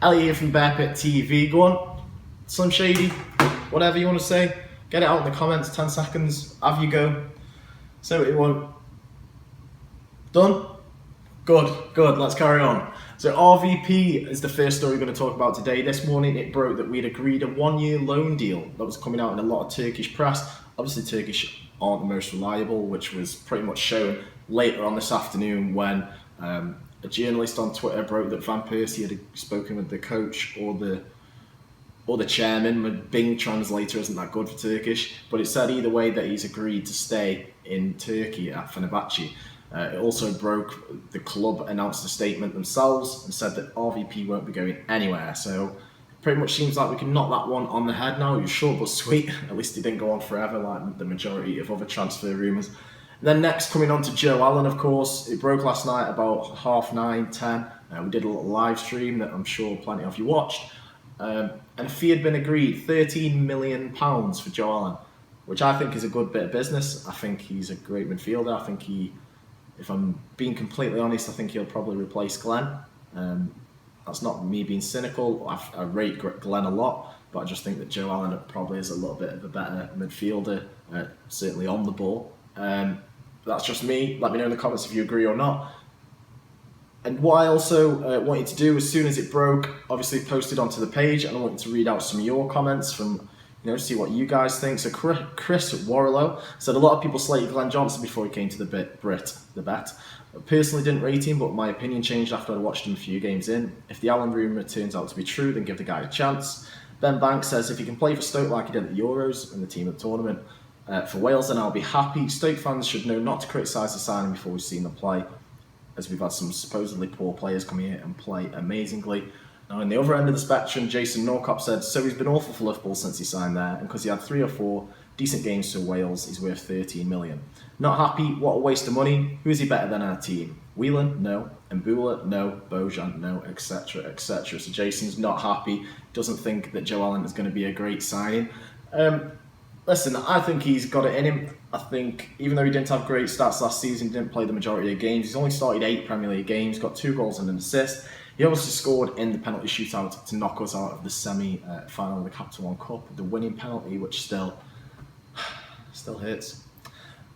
Elliot here from Bear Pit TV. Go on, Slim Shady, whatever you want to say, get it out in the comments. 10 seconds, have you go. Say what you want. Done? Good, let's carry on. So RVP is the first story we're going to talk about today. This morning it broke that we'd agreed a 1-year loan deal that was coming out in a lot of Turkish press. Obviously Turkish aren't the most reliable, which was pretty much shown later on this afternoon when a journalist on Twitter broke that Van Persie had spoken with the coach or the chairman. My Bing translator isn't that good for Turkish, but it said either way that he's agreed to stay in Turkey at Fenerbahce. It also broke, the club announced a statement themselves and said that RVP won't be going anywhere. So it pretty much seems like we can knock that one on the head now. It was short but sweet. At least it didn't go on forever like the majority of other transfer rumours. Then next, coming on to Joe Allen, of course. It broke last night about 9:30, 10. We did a little live stream that I'm sure plenty of you watched. And a fee had been agreed, £13 million for Joe Allen, which I think is a good bit of business. I think he's a great midfielder. I think if I'm being completely honest, I think he'll probably replace Glenn. That's not me being cynical. I rate Glenn a lot, but I just think that Joe Allen probably is a little bit of a better midfielder, certainly on the ball. That's just me. Let me know in the comments if you agree or not. And what I also wanted to do, as soon as it broke, obviously posted onto the page, and I wanted to read out some of your comments from, see what you guys think. So Chris Warlow said, a lot of people slated Glenn Johnson before he came to the bet. I personally didn't rate him, but my opinion changed after I watched him a few games in. If the Allen rumour turns out to be true, then give the guy a chance. Ben Banks says, if he can play for Stoke like he did at the Euros and the team at the tournament, for Wales, then I'll be happy. Stoke fans should know not to criticise the signing before we've seen them play, as we've had some supposedly poor players come here and play amazingly. Now, in the other end of the spectrum, Jason Norcop said, so he's been awful for Liverpool since he signed there, and because he had 3 or 4 decent games for Wales, he's worth 13 million. Not happy, what a waste of money. Who is he better than our team? Whelan? No. Mbula? No. Bojan? No, etc, etc. So Jason's not happy, doesn't think that Joe Allen is going to be a great signing. Listen, I think he's got it in him. I think even though he didn't have great stats last season, he didn't play the majority of games, he's only started 8 Premier League games, got 2 goals and an assist. He obviously scored in the penalty shootout to knock us out of the semi-final of the Capital One Cup, the winning penalty, which still hurts.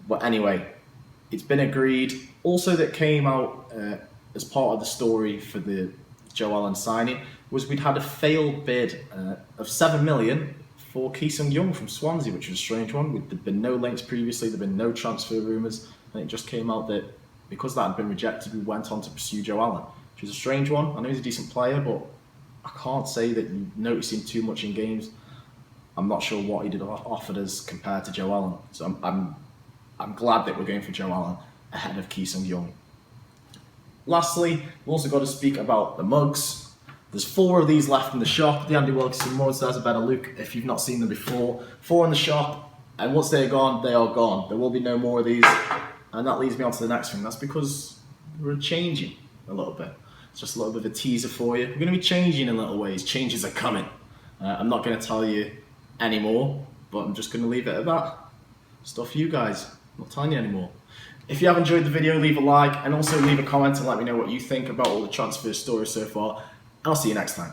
But anyway, it's been agreed. Also that came out as part of the story for the Joe Allen signing was we'd had a failed bid of 7 million for Ki Sung-young from Swansea, which was a strange one. There'd been no links previously, there'd been no transfer rumours, and it just came out that because that had been rejected, we went on to pursue Joe Allen, which was a strange one. I know he's a decent player, but I can't say that you notice him too much in games. I'm not sure what he did offered us compared to Joe Allen, so I'm glad that we're going for Joe Allen ahead of Ki Sung-young. Lastly, we've also got to speak about the mugs. There's 4 of these left in the shop. The Andy Wilkinson mugs, there's a better look if you've not seen them before. 4 in the shop, and once they're gone, they are gone. There will be no more of these, and that leads me on to the next thing. That's because we're changing a little bit. It's just a little bit of a teaser for you. We're going to be changing in little ways. Changes are coming. I'm not going to tell you anymore, but I'm just going to leave it at that. Stuff for you guys. I'm not telling you anymore. If you have enjoyed the video, leave a like, and also leave a comment and let me know what you think about all the transfer stories so far. I'll see you next time.